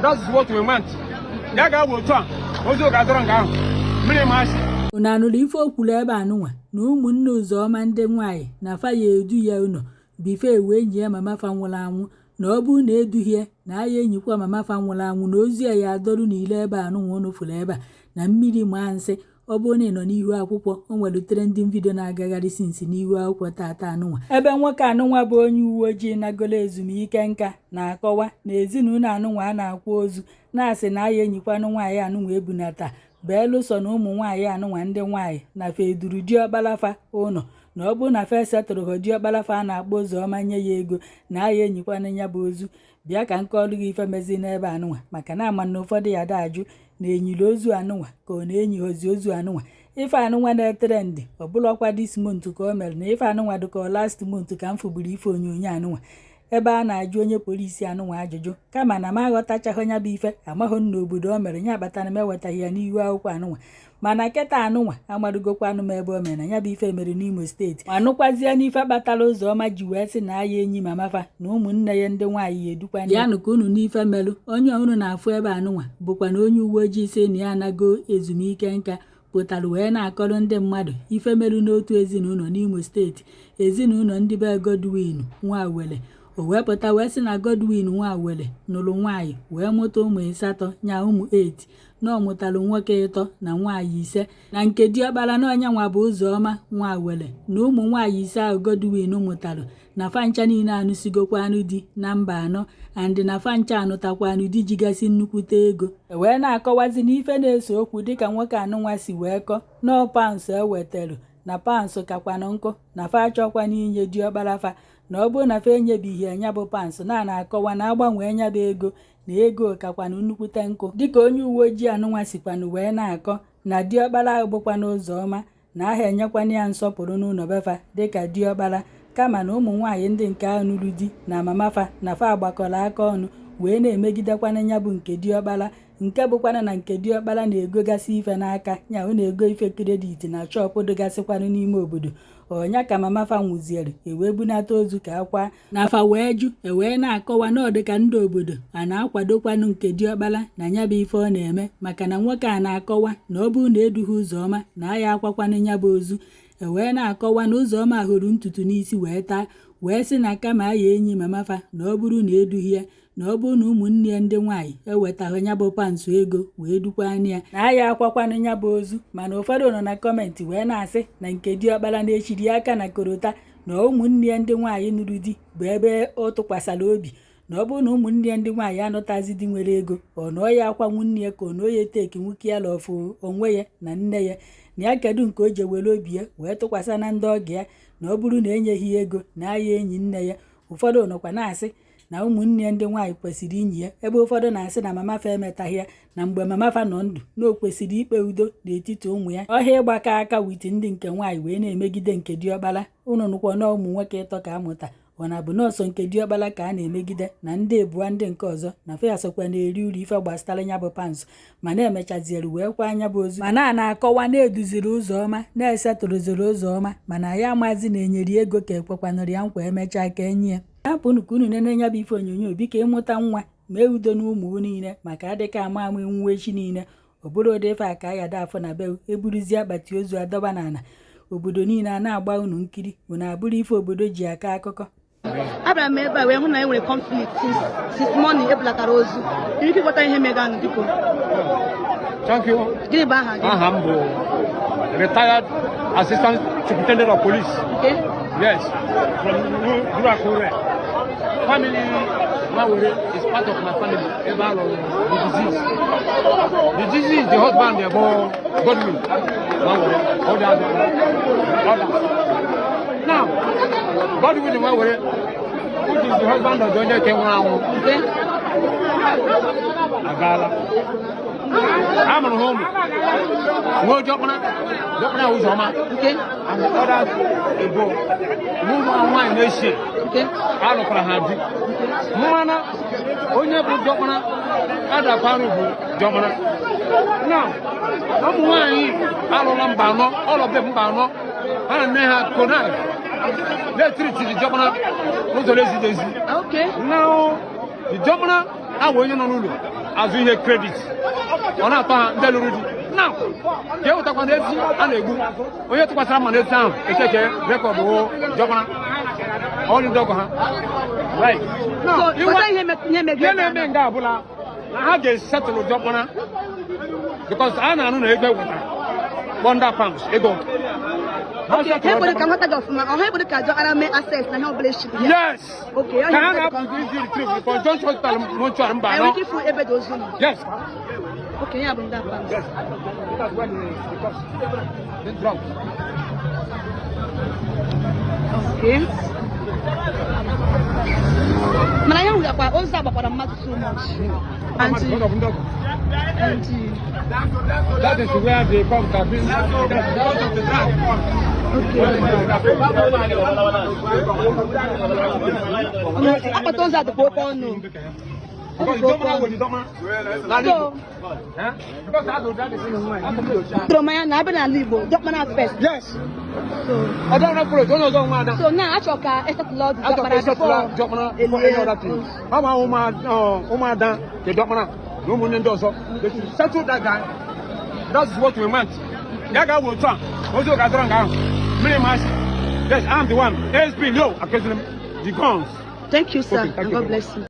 That is what we want. Ya ga wo to a ozo ga doro nga ahụ mmiri maasị. Unu anụrụ ife okwulu ebe anụnwa na ụmụnne Uzoma ndị nwaanyị na fa ya edu ya ụnọ bife wee enyi ya mama fa nwụrụ anwụ na ọ bụ na eduhie na aya enyikwa mama fa nwụrụ anwụ na ozi ya adọrụ n'ile ebe anụnwa unu fụrụ ebe a na mmiri maa nsị. Ọ bụ na ị nọ n'ihu akwụkwọ o nwere ndị vidio na-agagharị sinsi n'ihu akwụkwọ tata anụnwa ebe nwoke anụnwa bụ onye uwe ojii nagolo ezumike nka na-akọwa na ezinụlọ anụnwa a na-akwa ozu na-asị na aya enyikwanụ nwaanyị anụnwa ebunata beelụso na ụmụ nwaanyị anụnwa ndị nwaanyị na feduru diọkpalafa ụnọ na ọ bụ na fe setụrụ ha diọkpalafa a na-akpọ Uzoma nye ya ego na aya enyikwana ya bụ ozu. Bịa ka nke ọrụ gị ife mezi n'ebe anụnwa maka na ama na ụfọdụ ya da-ajụ na enyiri ozu anụnwa ka ọ na-enyihozi ozu anụnwa. Ife anụnwa na-etere ndị ọ bụlọkwa dis month ka o mere na ife anụnwa dịka last month ka m fụgburu ife onyonyo anụnwa ebe a na-ajụ onye polisi anụnwa ajụjụ kama na m aghọtachaghị nya bụ ife amaghị na obodo o mere nya batara m ewetaghị ya n'ihu akwụkwọ anụnwa mana kịta anụnwa amarụgokwa anụ m ebe o mere na nya bụ ife mere n'Imo steeti ma nụkwazie n'ife kpatara Uzoma ji wee sị na aya enyi mamafa na ụmụnne ya ndị nwaanyị ya edukwa ya nụ ka unu n'ife merụ onye unu na-afụ ebe anụnwa bụkwa na onye uwe ojii si na ya anago ezumike nka pụtara wee na-akọrọ ndị mmadụ ife merụ n'otu ezinụlọ n'Imo steeti ezinụlọ ndị be Godwin Nwawele. O wee pụta wee sị na Godwin Nwawele nụrụ nwaanyị wee mụta ụmụ 8 nya ụmụ 8 na ọ mụtalụ nwoke 3 na nwaanyị 5 na nke diọkpara na onye nwa bụ Uzoma Nwawele na ụmụ nwaanyị 5 ahụ Godwin mụtalụ na fancha niile anụsigokwanụ di na mba 4 andị na fancha anụtakwanụ di jigasị nnukwute ego. Wee na-akọwazi n'ife na-eso okwu dịka nwoke anụnwa si wee kọ na paụnsụ ewetelu na paụnsụ kakwanụ nkụ na fa achọkwana inye diọkparafa na ọ bụrụ na fa enyebighị anya bụ paụnsụ na-akọwa na agbanwee nya bụ ego na ego kakwanụ nnukwute nkụ dịka onye uwe ojii anụnwa sikwanụ wee na-akọ na diọkpara ahụ bụkwanụ Uzoma na aha enyekwana ya nsọpụrụ n'ụlọ befa dịka diọkpara kama na ụmụ nwaanyị ndị nke ahụ nụrụ di na mamafa na fa agbakọrọ aka ọnụ wee na-emegidekwana ya bụ nke diọkpara nke bụkwana na nke diọkpara na-egogasị ife n'aka nya ọ na-ego ife kredit na chọpụ dịgasịkwanụ n'ime obodo ọnya ka mamafa nwụziere ewee bunata ozu ka akwa n'afa wee jụ ewee na-akọwa na ọ dịka ndị obodo a na-akwadokwanụ nke diọkpara na ya bụ ife ọ na-eme maka na nwoke a na-akọwa na ọ bụrụ na edughị Uzoma na aya akwakwanụ ya bụ ozu. Ewee na-akọwa na Uzoma hụrụ ntutu n'isi wee taa wee sị na kama aya enyi mamafa na ọ bụrụ na eduhie ya na ọ bụrụ na ụmụnne ya ndị nwaanyị ewetaghị nya bụ paụnsụ ego wee dukwana ya na aya akwakwanụ ya bụ ozu. Mana ụfọdụ nọ na kọmentị wee na-asị na nke diọkpara na-echiri aka na korota na ụmụnne ya ndị nwaanyị nụrụ di bụ ebe ọ tụkwasara obi na ọ bụrụ na ụmụnne ya ndị nwaanyị anụtazi di nwere ego ọ nọọ ya akwa nwunne ya ka ọ nọọ ya teki nwoke ya lọfụ onwe ya na nne ya na ya kedu nke o ji were obi ya wee tụkwasị na ndị ọgọ ya na ọ bụrụ na enyeghị ego na aya enyi nne ya. Ụfọdụ nọkwa na-asị na ụmụnne ya ndị nwaanyị kwesịrị inyi ya ebe ụfọdụ na-asị na mamafa emetaghị ya na mgbe mamafa nọ ndụ na o kwesịrị ikpe udo n'etiti ụmụ ya ọhịa ịgbakọ aka witi ndị nke nwaanyị wee na-emegide nke diọkpara. Unu nụkwa na ụmụ nwoke 3 ka amụta ọ na-abụ nọọsọ nke diọkpara ka a na-emegide na ndị ebua ndị nke ọzọ na fe asokwa na-eri uru ife gbasara nya bụ paụnsụ ma na-emechaziere wee kwa anya bụ ozu mana a na-akọwa na-eduziri Uzoma na-esetụrụziri Uzoma mana ya amazi na-enyeri ego ka ekwekwanụrụ ya nkwa emechaa ka enyi ya. Hapụnụ ka unu nene nya bụ ife onyonyo biko ịmụta nwa mee udo na ụmụ niile maka adịka ama enwuwe echi niile ọ bụrụ ụdị ife a ka ya da afọ na be eburuzie akpati ozu adọba n'ala obodo niile a na-agba unu nkiri unu abụrụ ife obodo ji aka akụkọ. Abịara m ebe a wee hụ na e nwere conflict since morning ebulatara ozu iri ike ịghọta ihe meganụ biko. Thank you. Gịnị bụ aha gị? Aha m bụ retired assistant superintendent of police. Okay. Yes, from Durakure. Family Nwawele is part of my family. About the disease. The disease is the husband about Godwin Nwawele. All the others. Now, Godwin Nwawele, which is the husband of John Kenwawo. Okay. Agala. I'm at home. No Jopana Uzoma. Okay. And the others go. Move on my nation. Okay. All of Rahadi. Mumana, onye bụ Jopana, other Paru Jopana. Now, I'm one, all of them Bano, and they have Konak. Let's treat the Jopana, who's the residence. Okay. Now, the Jopana, I will not know. azụ ihe credit ọ na-atọ ha ndị lụrụ di now ka ewutakwa n'ezi a na-egbu onye tụkwasịra mma n'ezi ahụ ekeke rekọdụ hụ jọkwana ọrụ ndị ọgọ ha right ihe na-eme nga abụla na ha ga-esetụlụ jọkwana because a na-anụ na ego ewetara £100 ego. Okay, everybody can have that man. Everybody can just arrange access na help relationship. Yes. Okay. Can I have completely retrieve the conjunction tal moncho armba? I waiting for ebe dozuni. Yes. Okay, yeah, bring that back. Yes. That's when because the drunk. Okay. Mana yang udah apa? Oza apa pada mat so much. Auntie. That is where they come to be. Okay. Apa tu Oza tu pokok nu? Dromaya na abe na libo. Dok mana first. Yes. I don't know. So now I choka except Lord dok mana before any other thing. How Oma dan the dok mana. No money so they should settle that guy. That's what we meant. That guy will try. Also got drunk out. Yes, I'm the one. ASP, no, I the guns. Thank you, sir. Okay, thank and you. God bless you.